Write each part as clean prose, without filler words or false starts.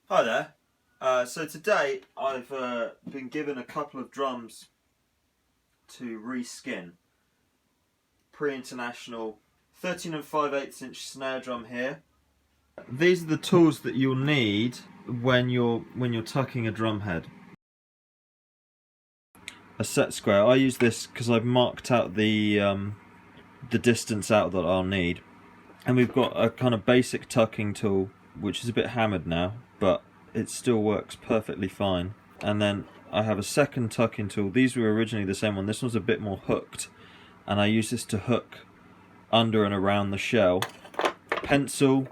Hi there. So today I've been given a couple of drums to reskin. Pre-international 13 and 5/8 inch snare drum here. These are the tools that you'll need when you're tucking a drum head. A set square. I use this because I've marked out the distance out that I'll need, and we've got a kind of basic tucking tool which is a bit hammered now, but it still works perfectly fine. And then I have a second tucking tool. These were originally the same one. This one's a bit more hooked, and I use this to hook under and around the shell. Pencil,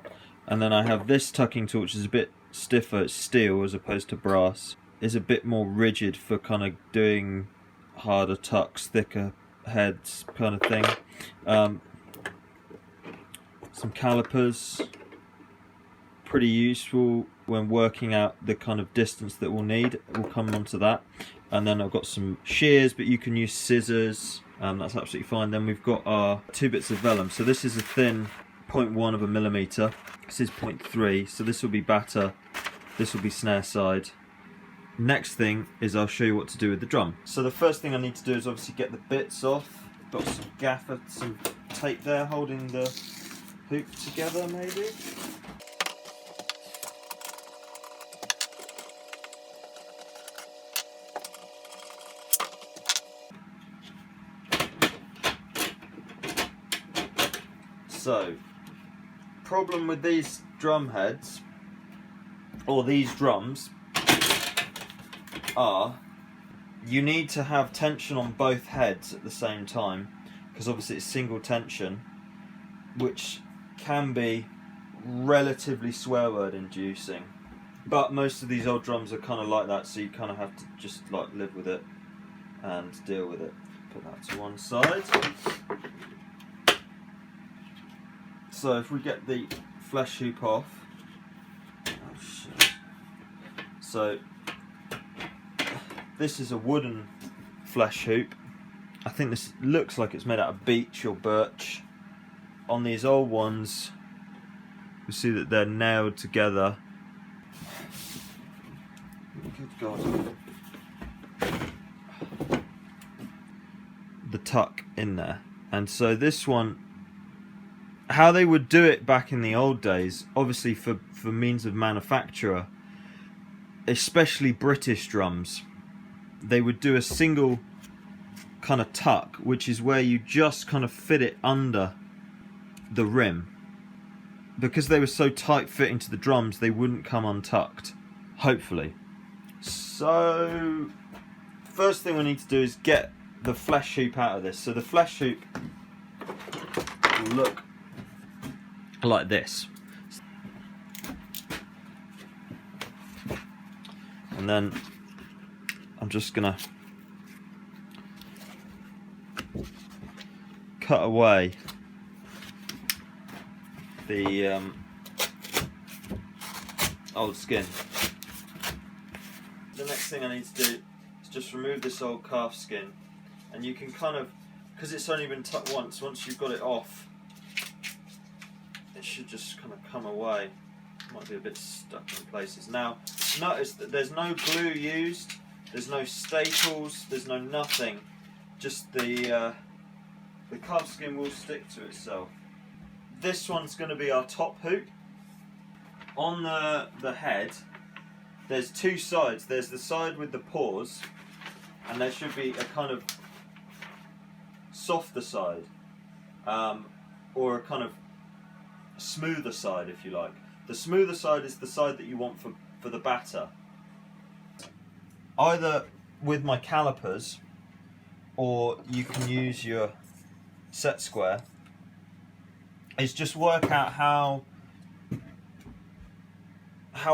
and then I have this tucking tool which is a bit stiffer. It's steel as opposed to brass. Is a bit more rigid for kind of doing harder tucks, thicker heads kind of thing. Some calipers, pretty useful when working out the kind of distance that we'll need. We'll come on to that. And then I've got some shears, but you can use scissors, that's absolutely fine. Then we've got our 2 bits of vellum. So this is a thin 0.1 of a millimeter. This is 0.3, so this will be batter, this will be snare side. Next thing is I'll show you what to do with the drum. So the first thing I need to do is obviously get the bits off. Got some gaffer, some tape there holding the hoop together maybe. So, problem with these drum heads, or these drums, are you need to have tension on both heads at the same time, because obviously it's single tension, which can be relatively swear word inducing. But most of these old drums are kind of like that, so you kind of have to just like live with it and deal with it. Put that to one side. So if we get the flesh hoop off, oh shit. So this is a wooden flesh hoop. I think this looks like it's made out of beech or birch. On these old ones, you see that they're nailed together. Good God. The tuck in there. And so this one, how they would do it back in the old days, obviously for means of manufacture, especially British drums, they would do a single kind of tuck, which is where you just kind of fit it under the rim. Because they were so tight fitting to the drums, they wouldn't come untucked, hopefully. So first thing we need to do is get the flesh hoop out of this. So the flesh hoop will look like this, and then I'm just gonna cut away the old skin. The next thing I need to do is just remove this old calf skin, and you can kind of, because it's only been tucked once you've got it off, it should just kind of come away. Might be a bit stuck in places. Now notice that there's no glue used, there's no staples, there's no nothing, just the calf skin will stick to itself. This one's going to be our top hoop. On the head there's 2 sides. There's the side with the paws, and there should be a kind of softer side, or a kind of smoother side if you like. The smoother side is the side that you want for the batter. Either with my calipers, or you can use your set square, is just work out how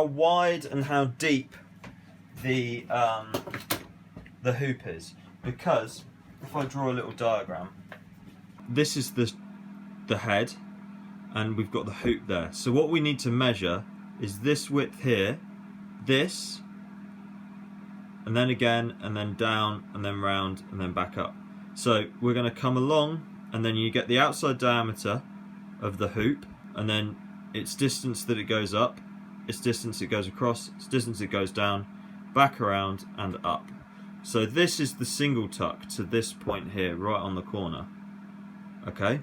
wide and how deep the hoop is. Because if I draw a little diagram, this is the head, and we've got the hoop there. So what we need to measure is this width here, this, and then again, and then down, and then round, and then back up. So we're going to come along, and then you get the outside diameter of the hoop, and then its distance that it goes up, it's distance it goes across, it's distance it goes down, back around and up. So this is the single tuck to this point here, right on the corner. Okay?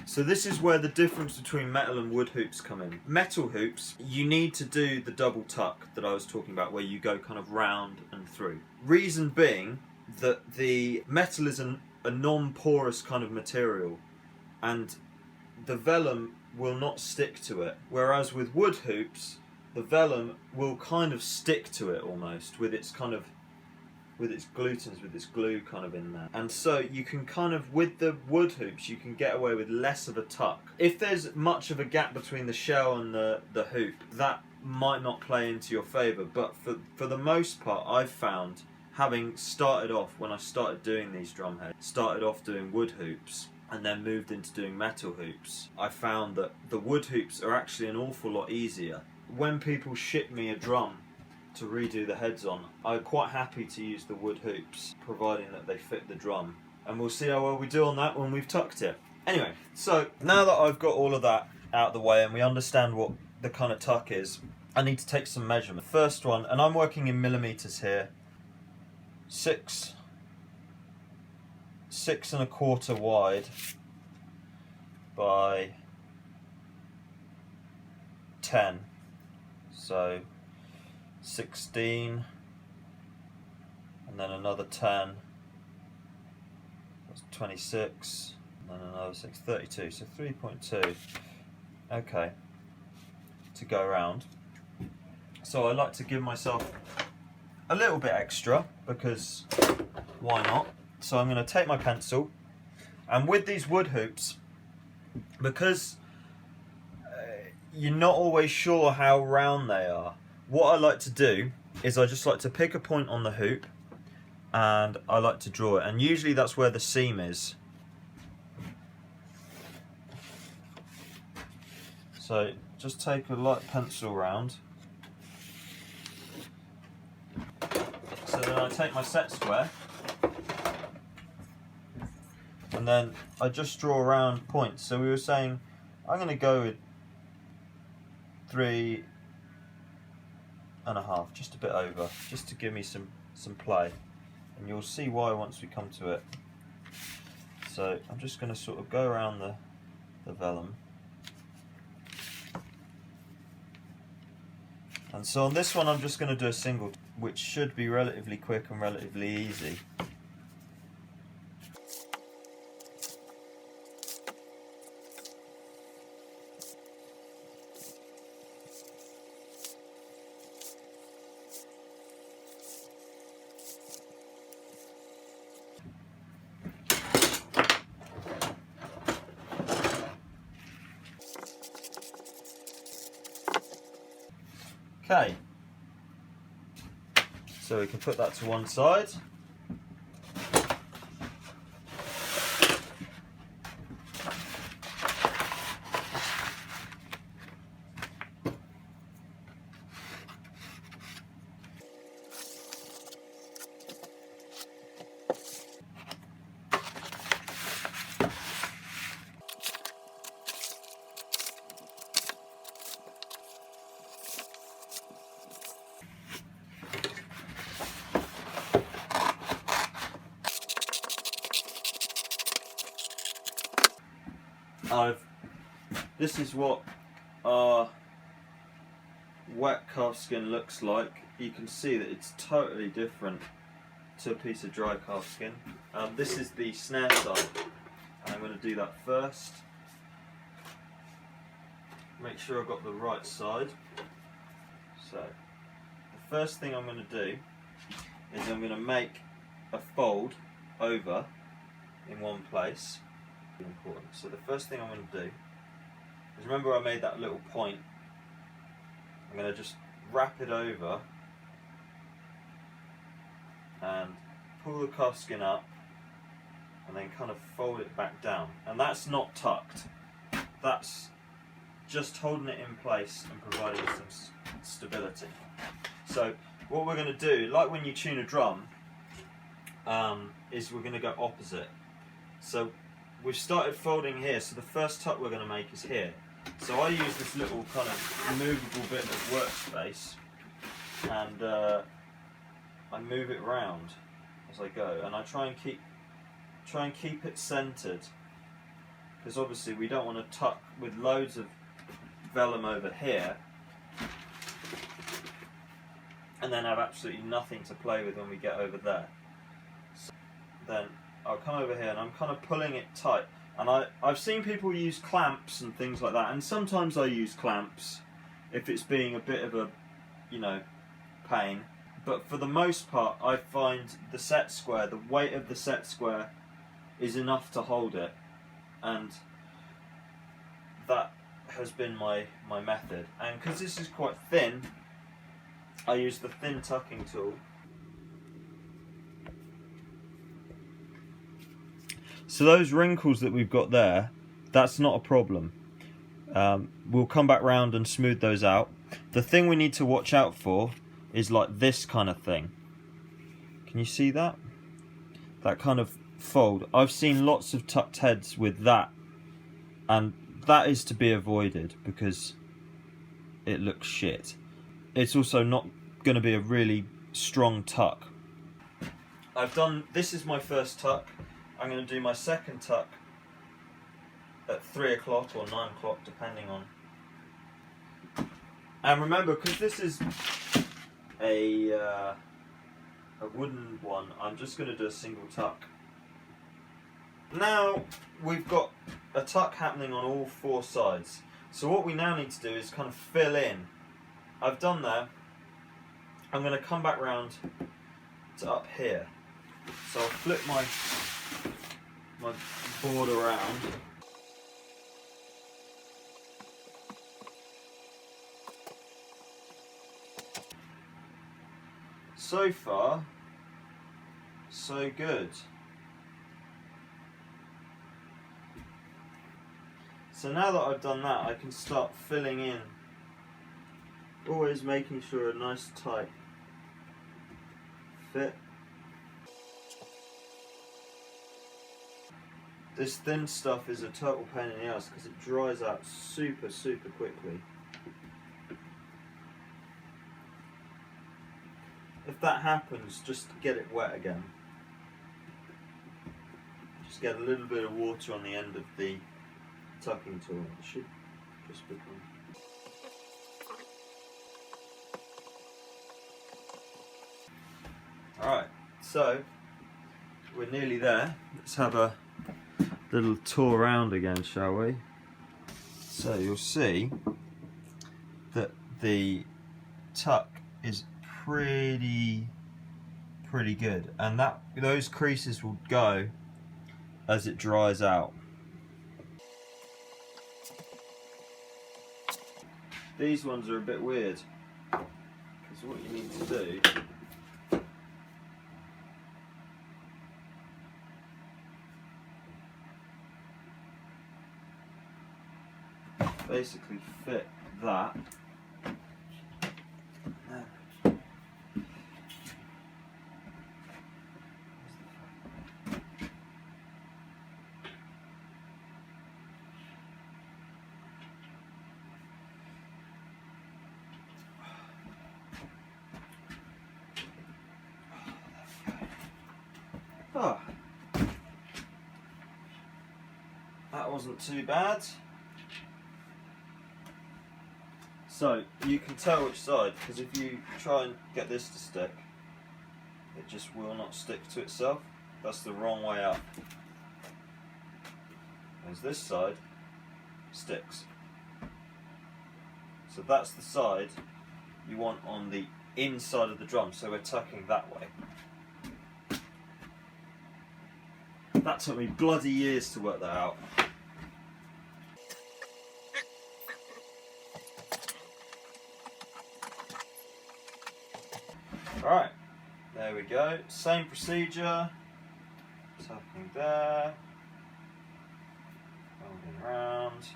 So this is where the difference between metal and wood hoops come in. Metal hoops, you need to do the double tuck that I was talking about, where you go kind of round and through. Reason being that the metal is a non-porous kind of material, and the vellum will not stick to it. Whereas with wood hoops, the vellum will kind of stick to it almost, with its kind of, with its glutens, with its glue kind of in there. And so you can kind of, with the wood hoops, you can get away with less of a tuck. If there's much of a gap between the shell and the hoop, that might not play into your favour. But for the most part, I've found, having started off, when I started doing these drumheads, started off doing wood hoops, and then moved into doing metal hoops, I found that the wood hoops are actually an awful lot easier. When people ship me a drum to redo the heads on, I'm quite happy to use the wood hoops, providing that they fit the drum. And we'll see how well we do on that when we've tucked it. Anyway, so now that I've got all of that out of the way and we understand what the kind of tuck is, I need to take some measurement. First one, and I'm working in millimeters here, 6.25 wide by 10, so 16, and then another 10, that's 26, and then another 6, 32, so 3.2, okay, to go around. So I like to give myself a little bit extra, because why not? So I'm going to take my pencil, and with these wood hoops, because you're not always sure how round they are, what I like to do is I just like to pick a point on the hoop and I like to draw it, and usually that's where the seam is. So just take a light pencil round. So then I take my set square and then I just draw around points. So we were saying I'm going to go with 3.5, just a bit over, just to give me some play, and you'll see why once we come to it. So I'm just going to sort of go around the vellum, and so on this one I'm just going to do a single, which should be relatively quick and relatively easy. Okay, so we can put that to one side. This is what our wet calfskin looks like. You can see that it's totally different to a piece of dry calfskin. This is the snare side, and I'm going to do that first. Make sure I've got the right side. So the first thing I'm going to do is I'm going to make a fold over in one place. Important. So the first thing I'm going to do is, remember I made that little point, I'm going to just wrap it over and pull the calfskin up and then kind of fold it back down. And that's not tucked, that's just holding it in place and providing some stability. So what we're going to do, like when you tune a drum, is we're going to go opposite. So we've started folding here, so the first tuck we're going to make is here. So I use this little kind of movable bit of workspace, and I move it around as I go, and I try and keep it centered, because obviously we don't want to tuck with loads of vellum over here and then have absolutely nothing to play with when we get over there. So then I'll come over here and I'm kind of pulling it tight, and I've seen people use clamps and things like that, and sometimes I use clamps if it's being a bit of a, you know, pain. But for the most part, I find the set square, the weight of the set square is enough to hold it, and that has been my method. And because this is quite thin, I use the thin tucking tool. So those wrinkles that we've got there, that's not a problem. We'll come back round and smooth those out. The thing we need to watch out for is like this kind of thing. Can you see that? That kind of fold. I've seen lots of tucked heads with that, and that is to be avoided because it looks shit. It's also not going to be a really strong tuck. This is my first tuck. I'm going to do my second tuck at 3 o'clock or 9 o'clock, depending on. And remember, because this is a wooden one, I'm just going to do a single tuck. Now we've got a tuck happening on all 4 sides. So what we now need to do is kind of fill in. I've done that. I'm going to come back round to up here. So I'll flip my board around. So far, so good. So now that I've done that, I can start filling in, always making sure a nice tight fit. This thin stuff is a total pain in the ass because it dries out super quickly. If that happens, just get it wet again. Just get a little bit of water on the end of the tucking tool. It should just become. Alright, so we're nearly there. Let's have a little tour around again, shall we? So you'll see that the tuck is pretty good, and those creases will go as it dries out. These ones are a bit weird, because what you need to do basically fit that. Oh, that wasn't too bad. So you can tell which side, because if you try and get this to stick, it just will not stick to itself. That's the wrong way up. Whereas this side sticks. So that's the side you want on the inside of the drum, so we're tucking that way. That took me bloody years to work that out. Alright, there we go. Same procedure. Tucking there. Folding around.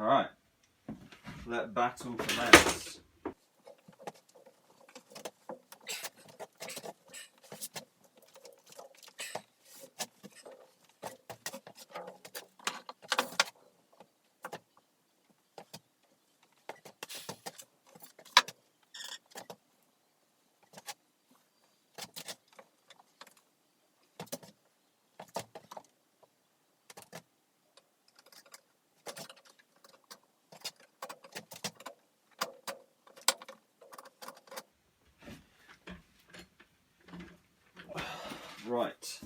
Alright, let battle commence. Right.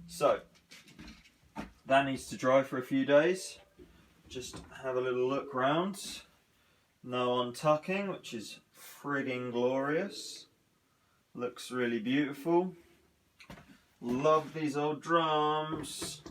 So, that needs to dry for a few days. Just have a little look round. No untucking, which is frigging glorious. Looks really beautiful. Love these old drums.